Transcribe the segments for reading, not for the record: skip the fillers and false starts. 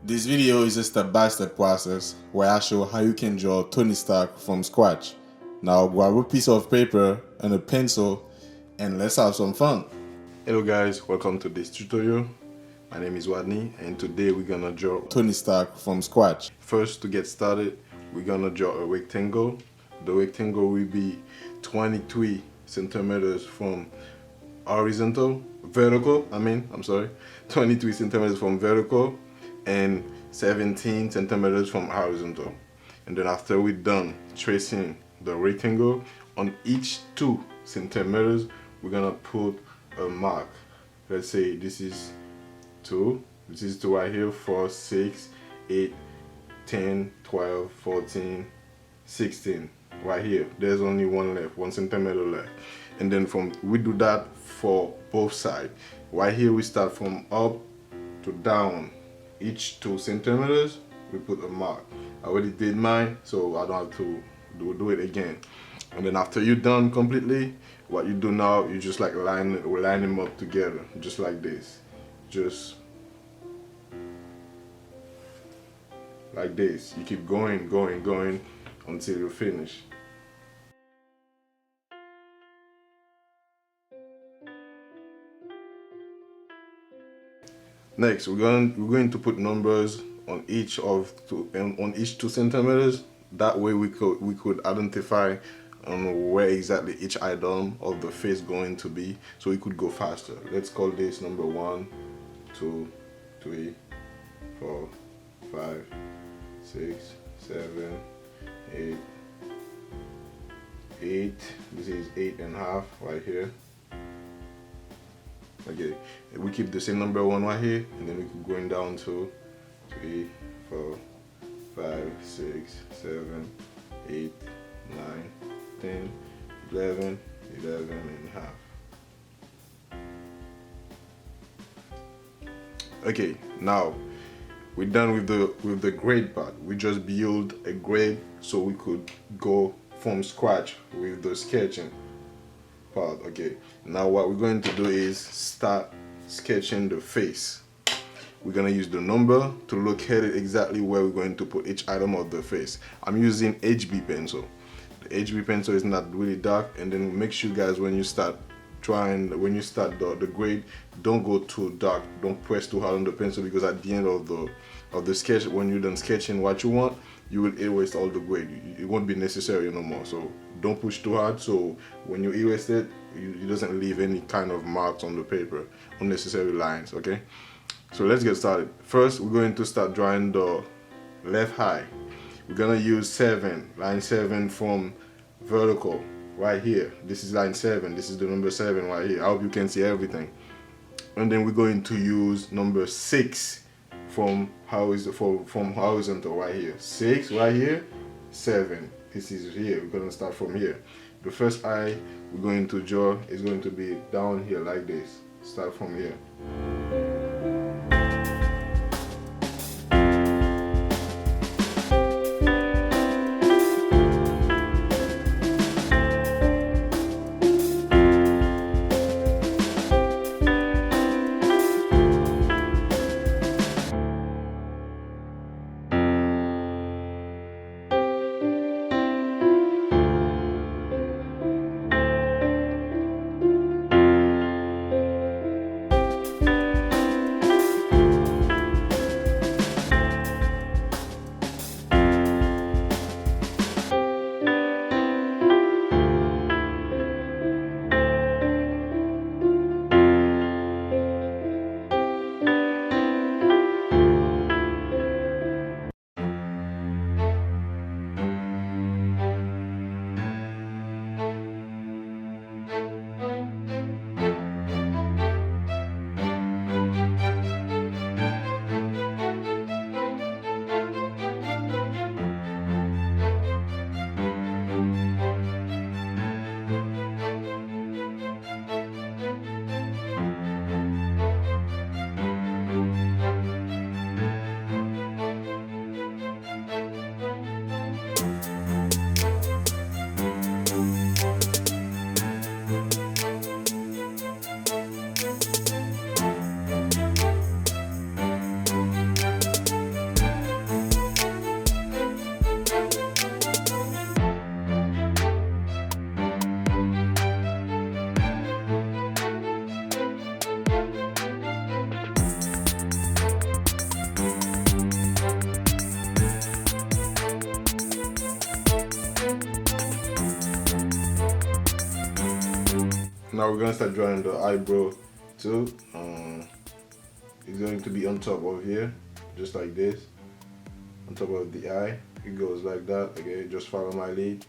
This video is a step-by-step process where I show how you can draw Tony Stark from scratch. Now grab a piece of paper and a pencil and let's have some fun. Hello guys, welcome to this tutorial. My name is DjaRodney and today we're gonna draw Tony Stark from scratch. First, to get started, we're gonna draw a rectangle. The rectangle will be 23 centimeters from vertical, 23 centimeters from vertical and 17 centimeters from horizontal. And then after we're done tracing the rectangle, on each 2 centimeters, we're gonna put a mark. Let's say this is 2 right here, 4, 6, 8, 10, 12, 14, 16. Right here, there's only one left, 1 centimeter left. And then we do that for both sides. Right here, we start from up to down. Each 2 centimeters, we put a mark. I already did mine, so I don't have to do it again. And then after you're done completely, what you do now, you just like line them up together, just like this. Just like this. You keep going until you finish. Next, we're going to put numbers on each 2 centimeters. That way we could identify where exactly each item of the face going to be, so we could go faster. Let's call this number 1, 2, 3, 4, 5, 6, 7, 8, 8. This is 8.5 right here. Okay, we keep the same number 1 right here, and then we keep going down to 3, 4, 5, 6, 7, 8, 9, 10, 11, 11.5. Okay, now we're done with the grade part. We just build a grade so we could go from scratch with the sketching part. Okay, now what we're going to do is start sketching the face. We're gonna use the number to locate it exactly where we're going to put each item of the face. I'm using HB pencil. The HB pencil is not really dark, and then make sure guys, when you start the grade, don't go too dark, don't press too hard on the pencil, because at the end of the sketch, when you're done sketching what you want, you will erase all the grade. It won't be necessary no more, so don't push too hard, so when you erase it, it doesn't leave any kind of marks on the paper, unnecessary lines. Okay, so let's get started. First, we're going to start drawing the left eye. We're gonna use line 7 from vertical right here. This is line 7. This is the number 7 right here. I hope you can see everything. And then we're going to use number 6 from horizontal right here. 6 right here, 7. This is here. We're gonna start from here. The first eye we're going to draw is going to be down here like this. Start from here. Now we're gonna start drawing the eyebrow too. It's going to be on top of here, just like this, on top of the eye. It goes like that. Okay, just follow my lead.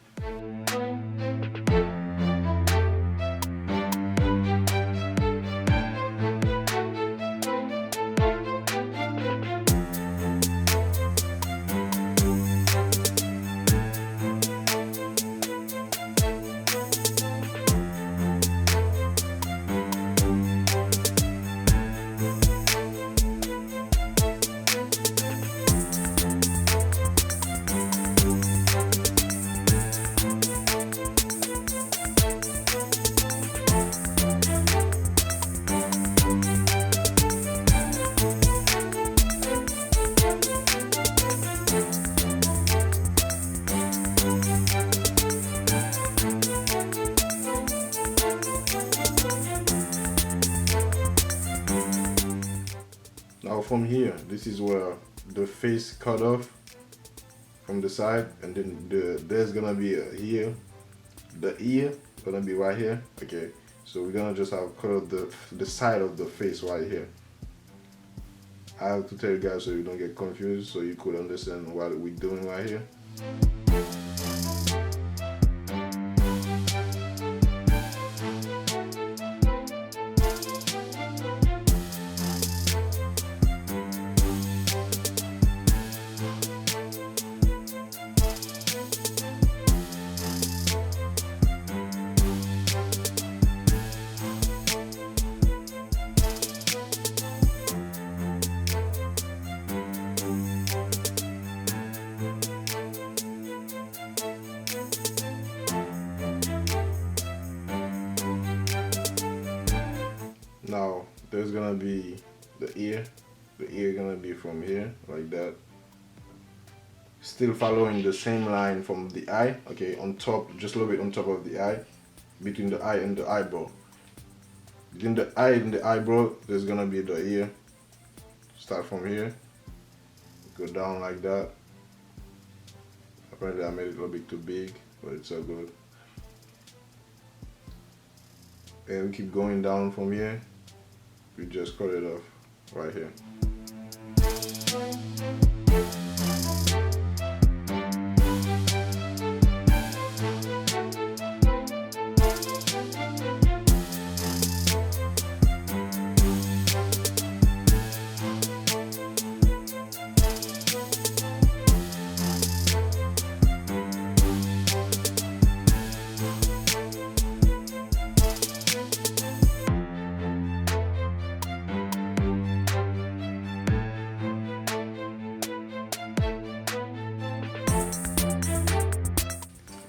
Now from here, this is where the face cut off from the side, and then there's gonna be here, the ear gonna be right here. Okay, so we're gonna just have cut off the side of the face right here. I have to tell you guys so you don't get confused, so you could understand what we're doing right here. Now there's gonna be the ear gonna be from here like that, still following the same line from the eye. Okay, on top, just a little bit on top of the eye, between the eye and the eyebrow. Between the eye and the eyebrow, there's gonna be the ear. Start from here, go down like that. Apparently I made it a little bit too big, but it's all good. And we keep going down from here. We just cut it off right here.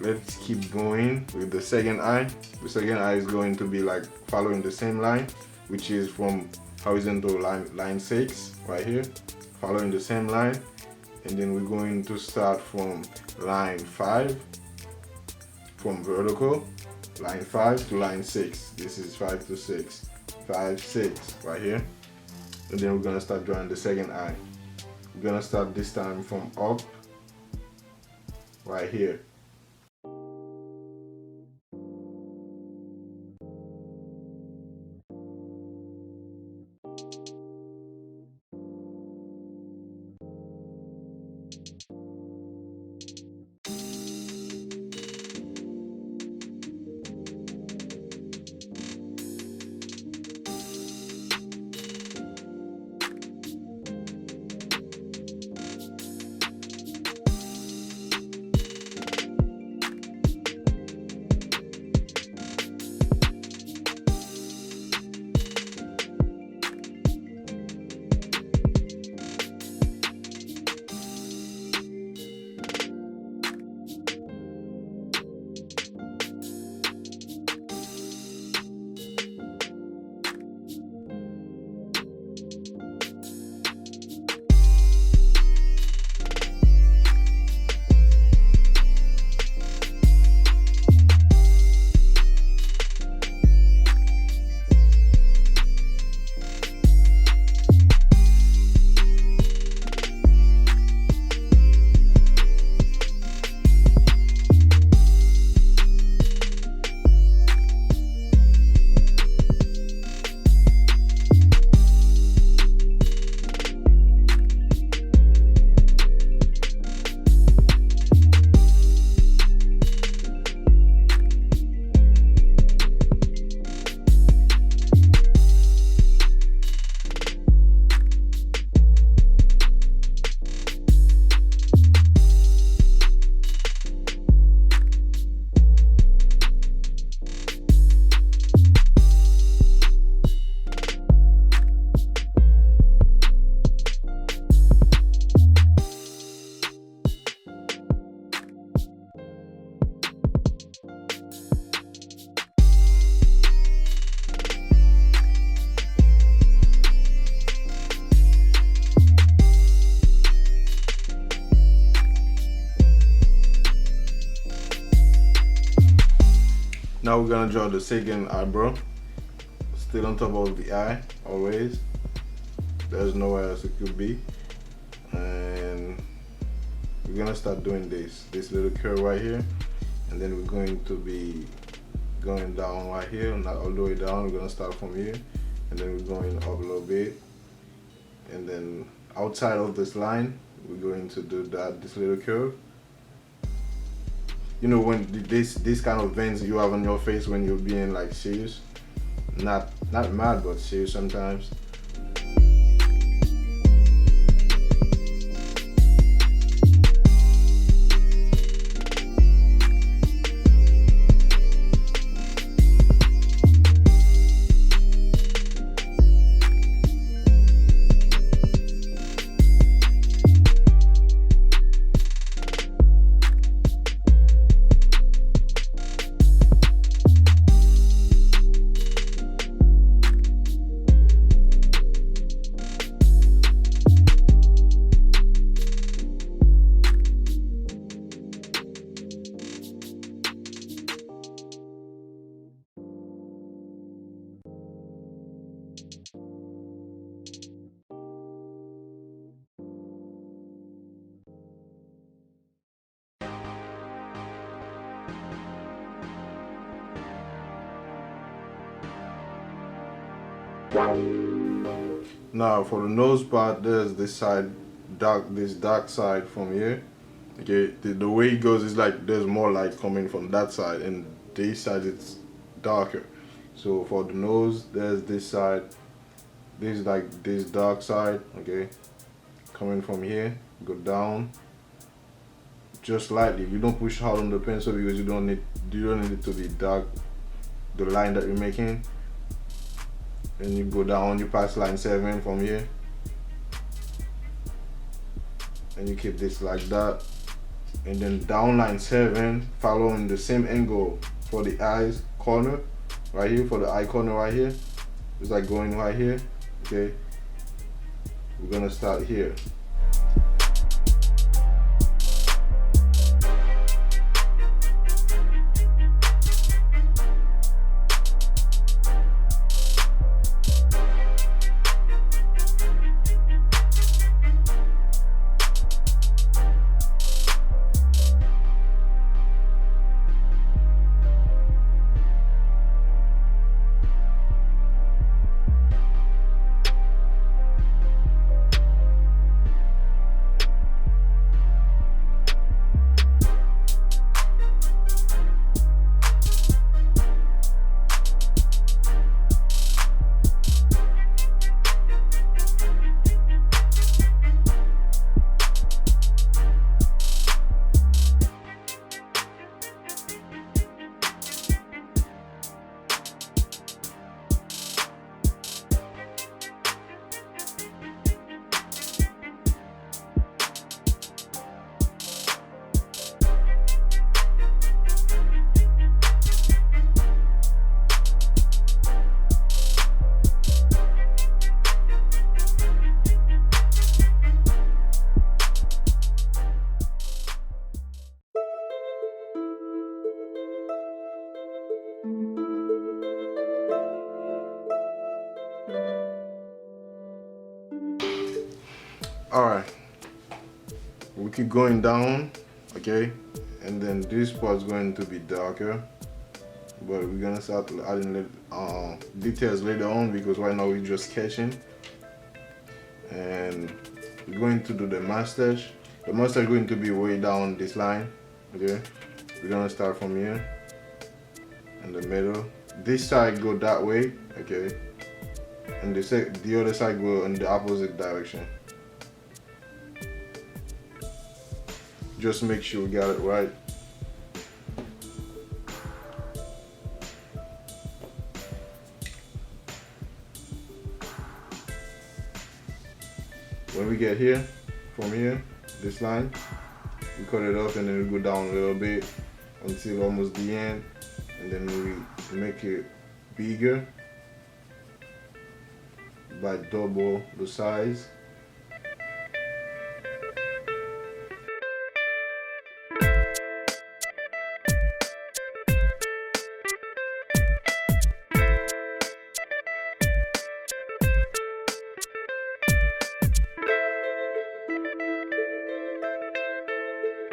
Let's keep going with the second eye. The second eye is going to be like following the same line, which is from horizontal line 6 right here, following the same line, and then we're going to start from line 5, from vertical, line 5 to line 6. This is 5 to 6, 5, 6 right here, and then we're gonna start drawing the second eye. We're gonna start this time from up, right here. Now we're gonna draw the second eyebrow. Still on top of the eye, always. There's nowhere else it could be. And we're gonna start doing this little curve right here. And then we're going to be going down right here, not all the way down. We're gonna start from here. And then we're going up a little bit. And then outside of this line, we're going to do this little curve. You know, when this kind of veins you have on your face when you're being like serious, not mad but serious sometimes. Now for the nose part, there's this side, this dark side from here. Okay, the way it goes is like there's more light coming from that side, and this side it's darker. So for the nose, there's this side, this is like this dark side. Okay, coming from here, go down, just lightly. You don't push hard on the pencil because you don't need it to be dark. The line that you're making. And you go down, you pass line 7 from here. And you keep this like that. And then down line 7, following the same angle for the eyes corner, right here, for the eye corner right here. It's like going right here, okay? We're gonna start here. Alright, we keep going down, okay, and then this part's going to be darker, but we're gonna start adding details later on because right now we're just sketching. And we're going to do the mustache. The mustache is going to be way down this line, okay. We're gonna start from here in the middle. This side go that way, okay, and the other side go in the opposite direction. Just make sure we got it right. When we get here, from here, this line, we cut it off and then we go down a little bit until almost the end, and then we make it bigger by double the size.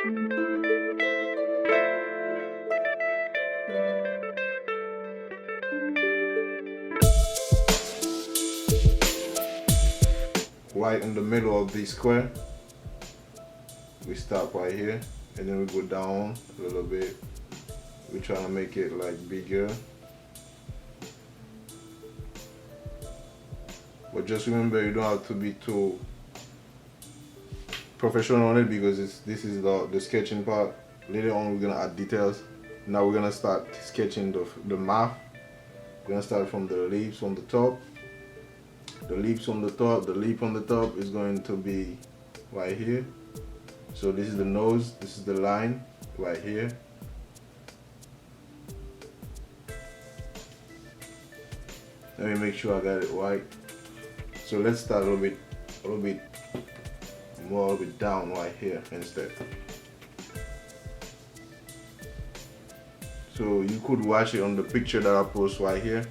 Right in the middle of the square, we stop right here, and then we go down a little bit. We try to make it like bigger, but just remember you don't have to be too professional on it, because this is the sketching part. Later on we're gonna add details. Now we're gonna start sketching the mouth. We're gonna start from the leaves on the top. The leaves on the top, the leaf on the top is going to be right here. So this is the nose, this is the line right here. Let me make sure I got it right. So let's start a little bit more, a little bit down right here instead. So you could watch it on the picture that I post right here.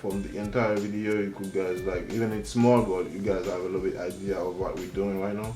From the entire video, you could guys, like, even it's small, but you guys have a little bit idea of what we're doing right now.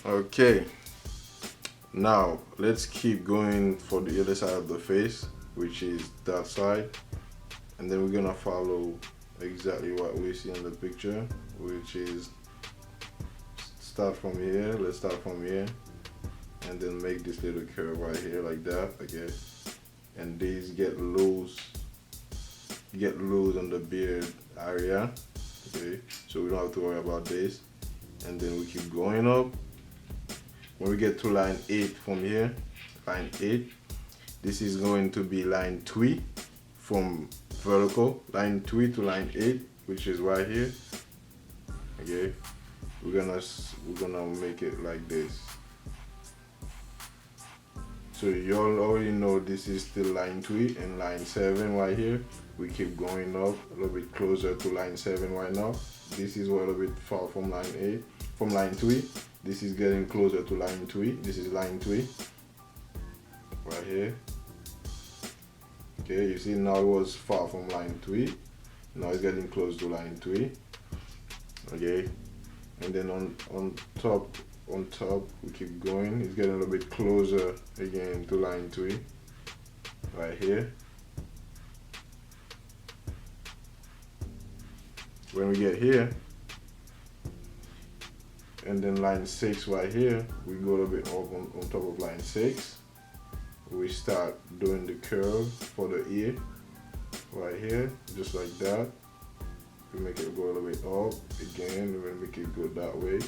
Okay, now let's keep going for the other side of the face, which is that side, and then we're gonna follow exactly what we see in the picture, which is start from here. Let's start from here, and then make this little curve right here like that. Okay, and these get loose on the beard area. Okay, so we don't have to worry about this, and then we keep going up. When we get to line 8 from here, line 8, this is going to be line 3 from vertical, line 3 to line 8, which is right here. Okay, we're gonna make it like this. So you all already know this is still line 3 and line 7 right here. We keep going up a little bit closer to line 7 right now. This is a little bit far from line 8, from line 3. This is getting closer to line 3. This is line 3 right here. Okay, you see now it was far from line 3. Now it's getting close to line 3. Okay, and then on top we keep going. It's getting a little bit closer again to line 3 right here. When we get here, and then line 6 right here, we go a little bit up on top of line 6. We start doing the curve for the ear right here, just like that. We make it go a little bit up again, and we make it go that way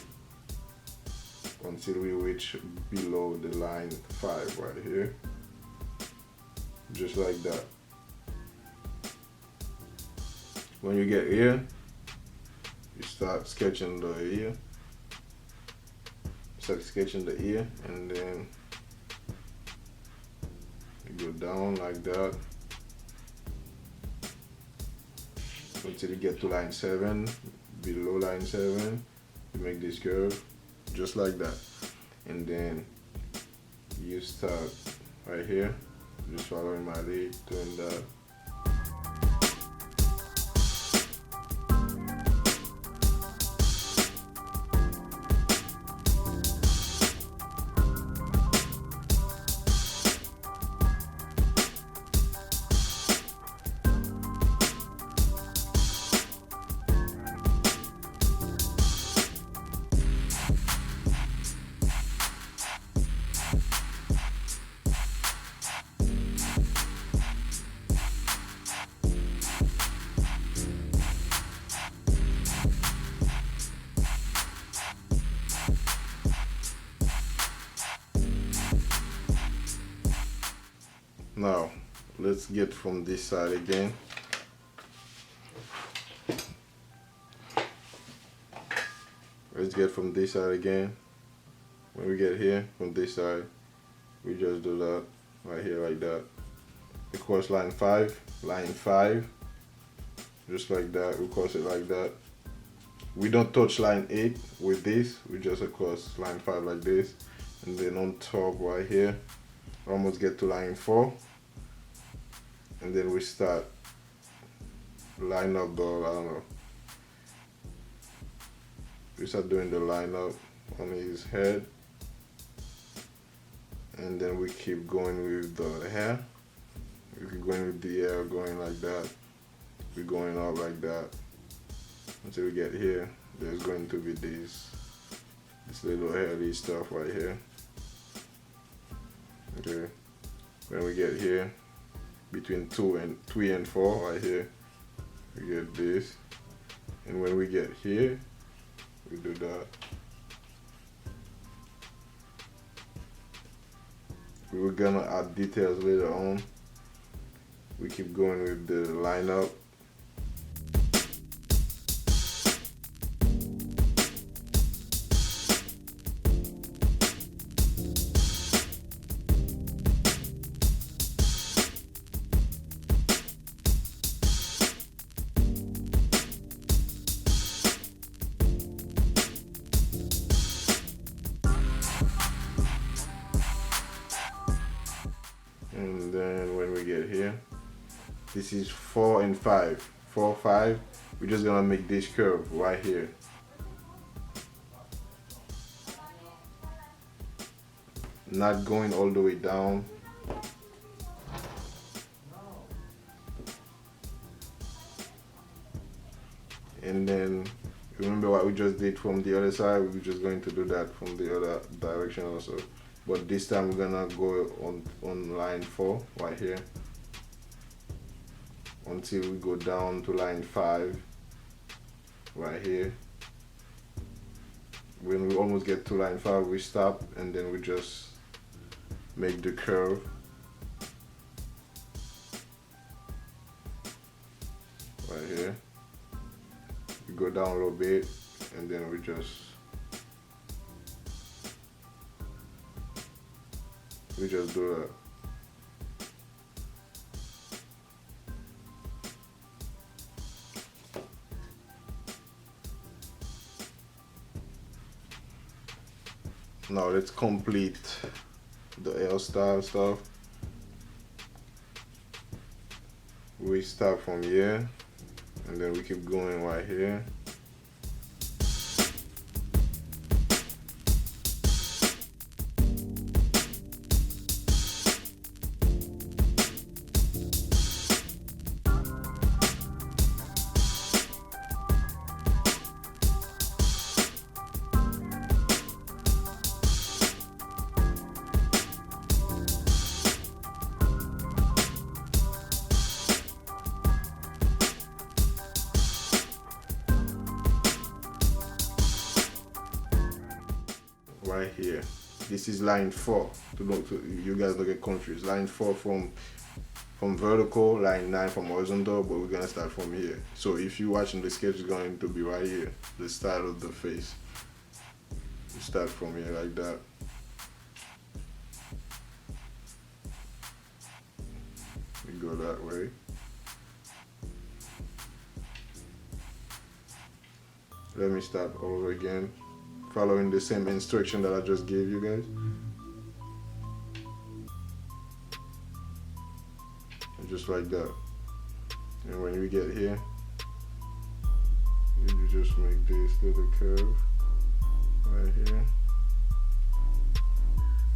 until we reach below the line 5 right here, just like that. When you get here, you start sketching the ear. Start sketching the ear, and then you go down like that until you get to line 7. Below line 7, you make this curve just like that, and then you start right here, just following my lead, doing that. Now, let's get from this side again. Let's get from this side again. When we get here, from this side, we just do that right here like that. We cross line 5, just like that. We cross it like that. We don't touch line 8 with this. We just cross line 5 like this. And then on top right here, almost get to line 4. And then we start line up the, I don't know. We start doing the line up on his head. And then we keep going with the hair. We keep going with the hair, going like that. We're going up like that. Until we get here, there's going to be this little hairy stuff right here. Okay. When we get here, between 3 and 4 right here, we get this. And when we get here, we do that. We were gonna add details later on. We keep going with the lineup. And then when we get here, this is 4 and 5. 4, 5. We're just gonna make this curve right here. not going all the way down. And then remember what we just did from the other side, we're just going to do that from the other direction also. But this time we're gonna go on line 4 right here until we go down to line 5 right here. When we almost get to line 5, we stop and then we just make the curve. Right here. We go down a little bit and then we just do that. Now let's complete the hairstyle stuff. We start from here and then we keep going right here. Right here, this is line 4. You guys don't get confused. Line 4 from vertical, line 9 from horizontal, but we're gonna start from here. So if you're watching the sketch, it's going to be right here, the style of the face. You start from here like that. We go that way. Let me start all over again, following the same instruction that I just gave you guys. And just like that. And when we get here, you just make this little curve right here.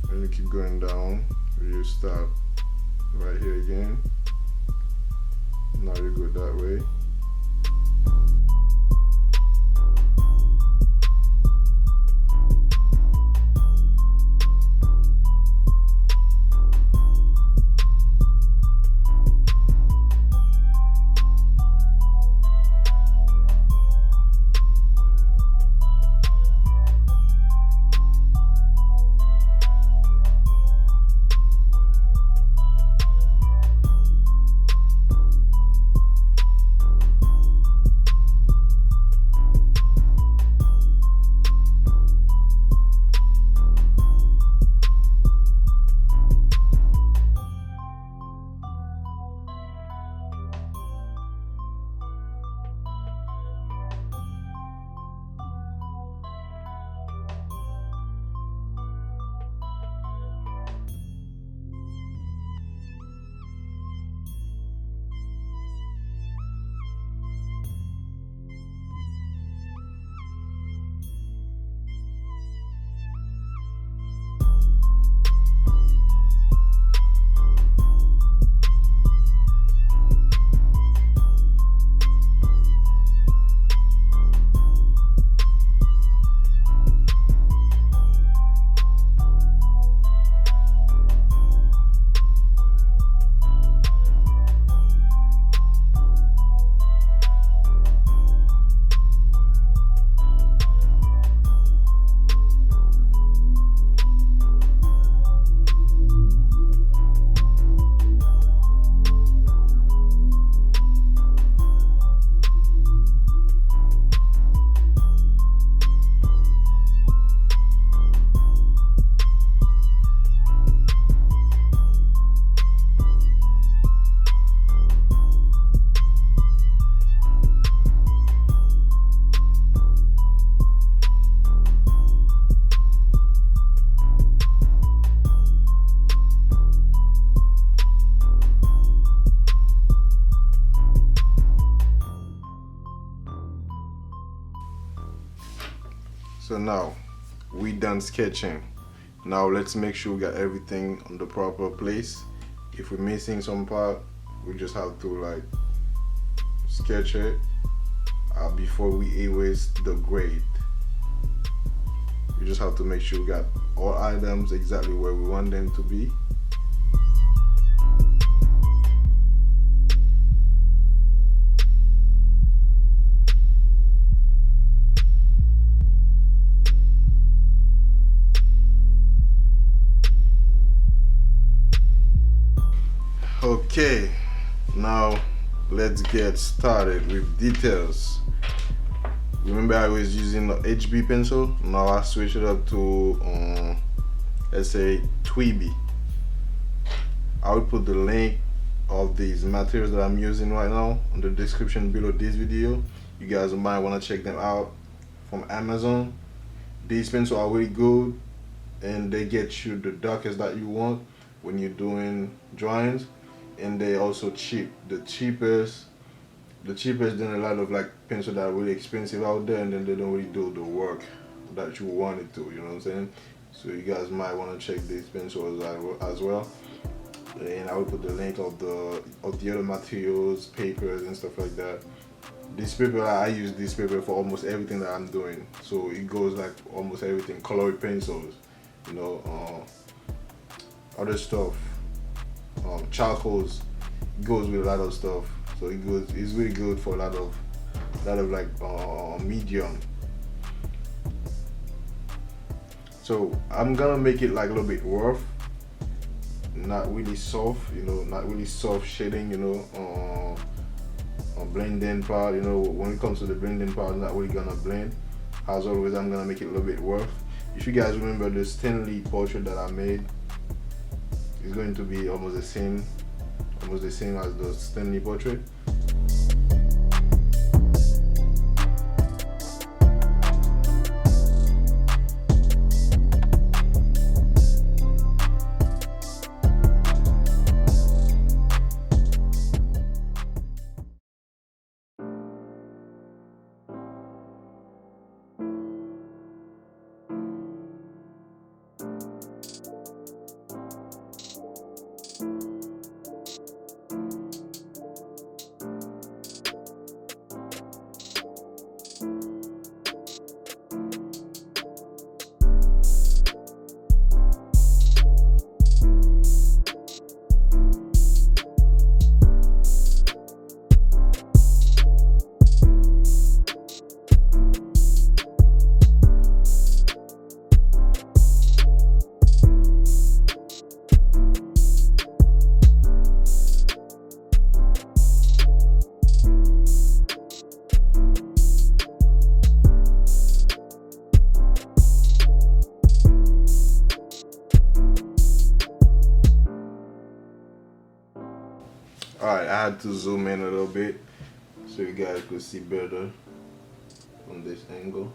And you keep going down. You stop right here again. Now you go that way. So now we done sketching. Now let's make sure we got everything on the proper place. If we're missing some part, we just have to like sketch it before we erase the grade. We just have to make sure we got all items exactly where we want them to be. Okay, now let's get started with details. Remember I was using the HB pencil. Now I switch it up to let's say Tweeby. I will put the link of these materials that I'm using right now in the description below this video. You guys might want to check them out from Amazon. These pencils are really good and they get you the darkest that you want when you're doing drawings, and they also cheap. The cheapest than a lot of like pencils that are really expensive out there, and then they don't really do the work that you want it to, you know what I'm saying? So you guys might want to check these pencils as well. And I will put the link of the other materials, papers and stuff like that. This paper, I use this paper for almost everything that I'm doing. So it goes like almost everything. Colored pencils, you know, other stuff, charcoals. It goes with a lot of stuff. So it's really good for a lot of like medium. So I'm gonna make it like a little bit rough, not really soft, you know, not really soft shading, you know, blending part, you know, when it comes to the blending part, not really gonna blend. As always, I'm gonna make it a little bit rough. If you guys remember the Stanley portrait that I made, it's going to be almost the same as the Stanley portrait. Alright, I had to zoom in a little bit so you guys could see better from this angle.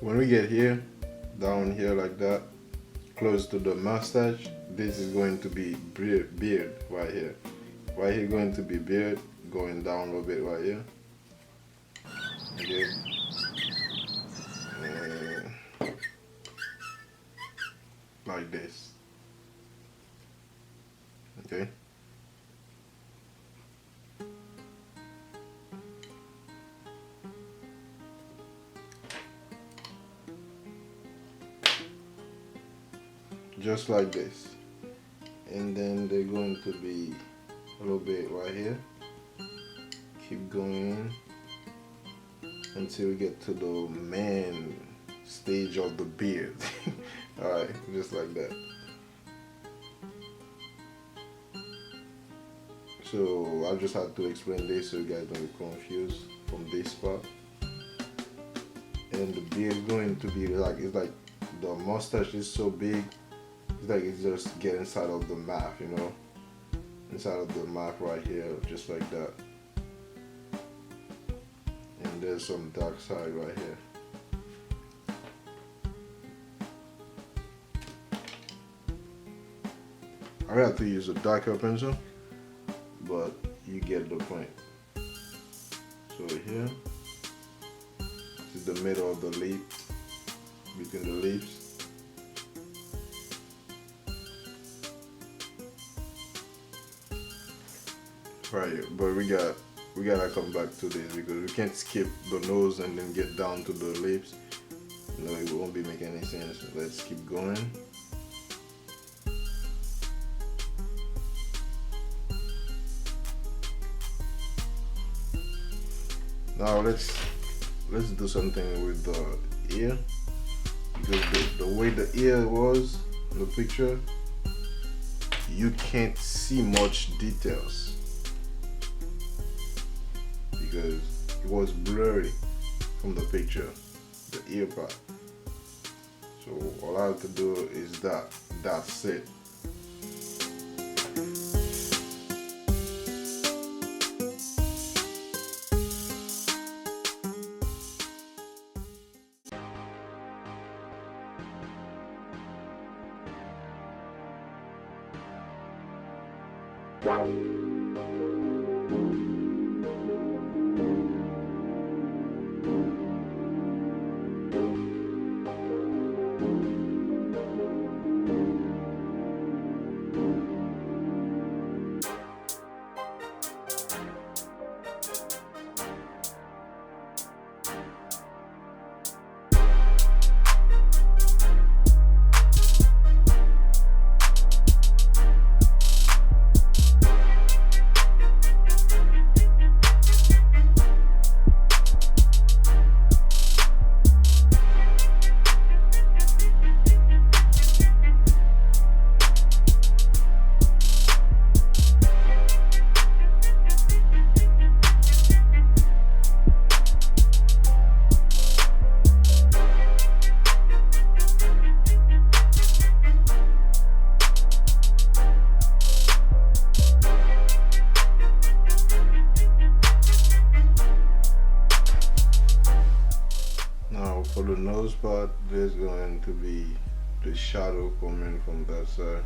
When we get here, down here like that, close to the mustache, this is going to be beard right here. Right here going to be beard, going down a little bit right here. Okay. Like this. Okay. Just like this. And then they're going to be a little bit right here. Keep going until we get to the man stage of the beard. Alright, just like that. So I just had to explain this so you guys don't get confused from this part. And the beard is going to be like, it's like the mustache is so big, it's like it's just get inside of the mouth, you know? Inside of the mouth right here, just like that. And there's some dark side right here. I have to use a darker pencil, but you get the point. So here, this is the middle of the lip, between the lips. Right, but we gotta come back to this because we can't skip the nose and then get down to the lips. No, it won't be making any sense. Let's keep going. Now let's do something with the ear, because the way the ear was in the picture, you can't see much details because it was blurry from the picture, the ear part. So all I have to do is that's it. For the nose part, there's going to be the shadow coming from that side.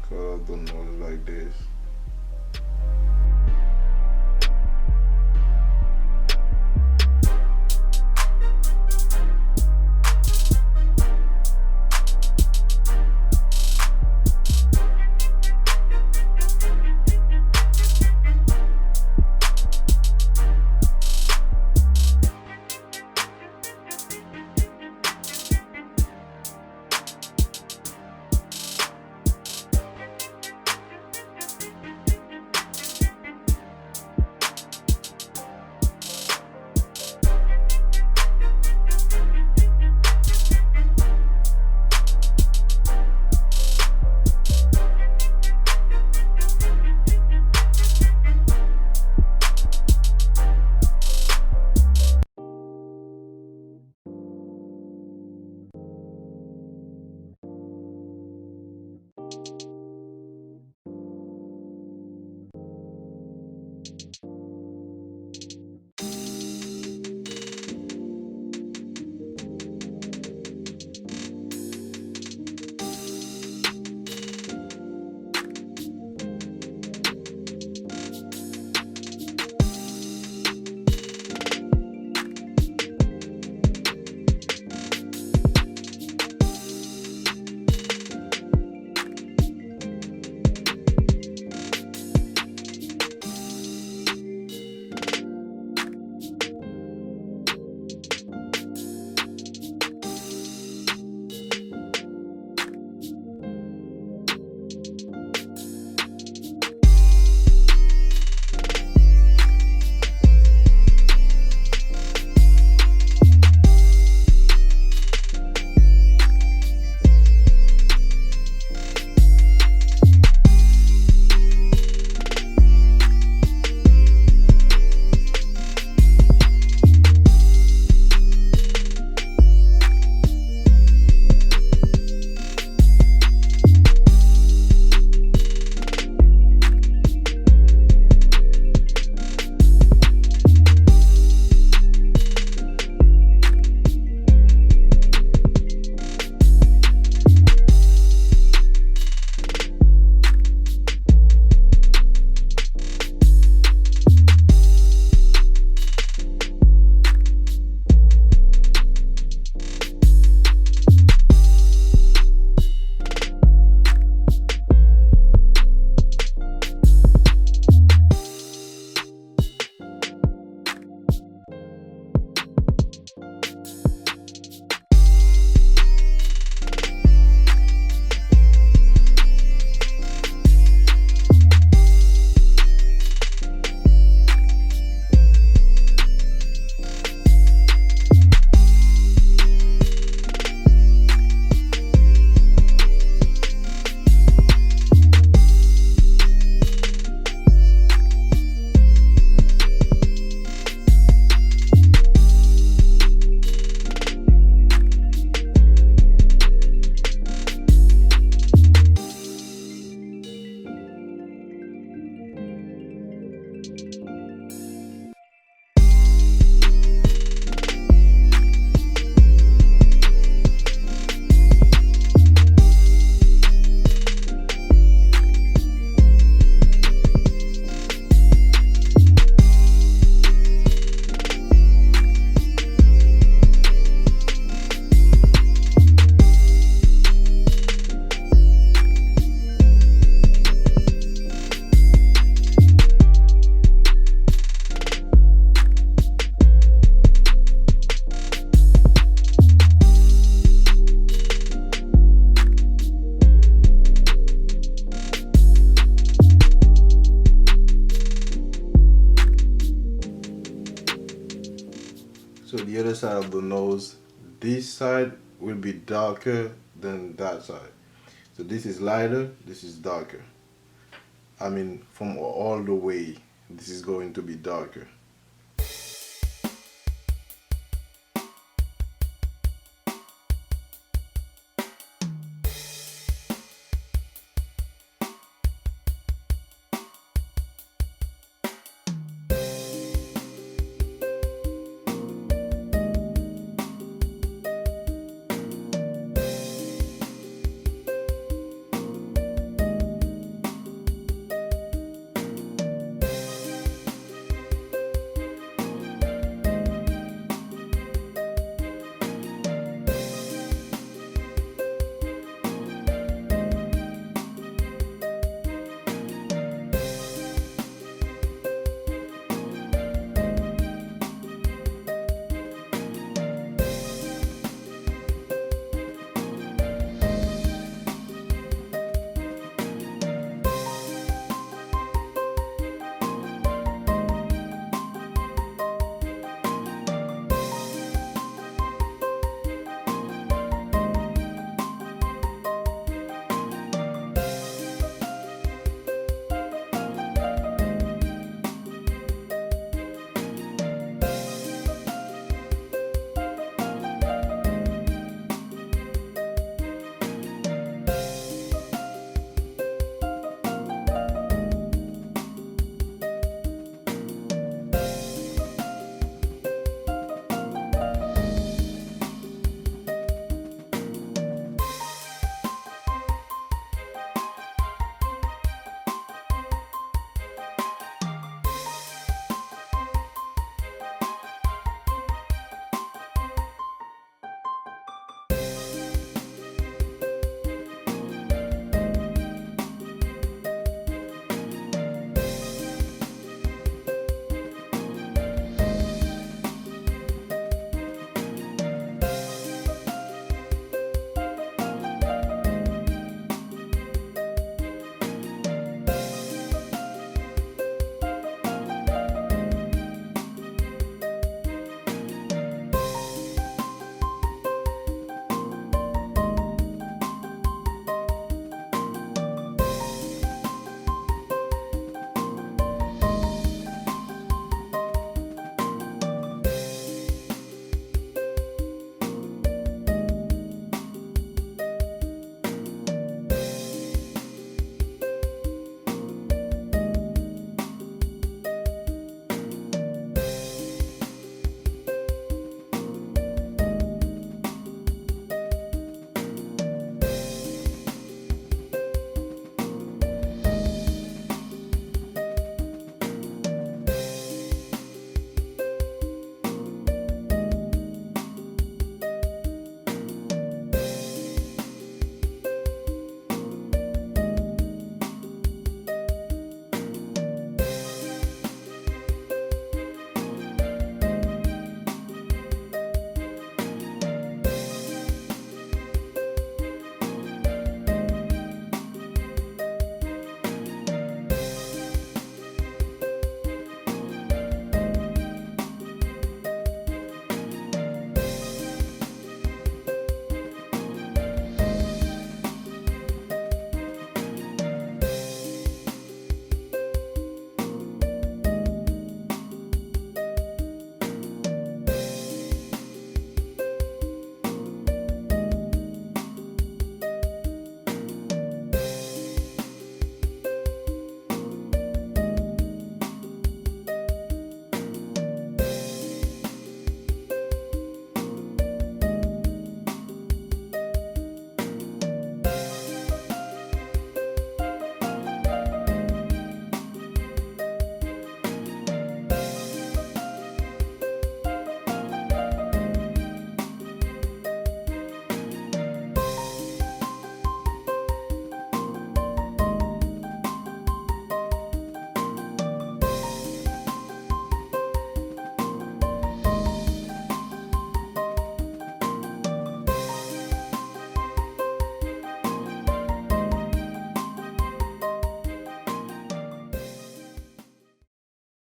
Color the nose like this. the other side of the nose, this side will be darker than that side. So this is lighter, this is darker. I mean, from all the way, this is going to be darker.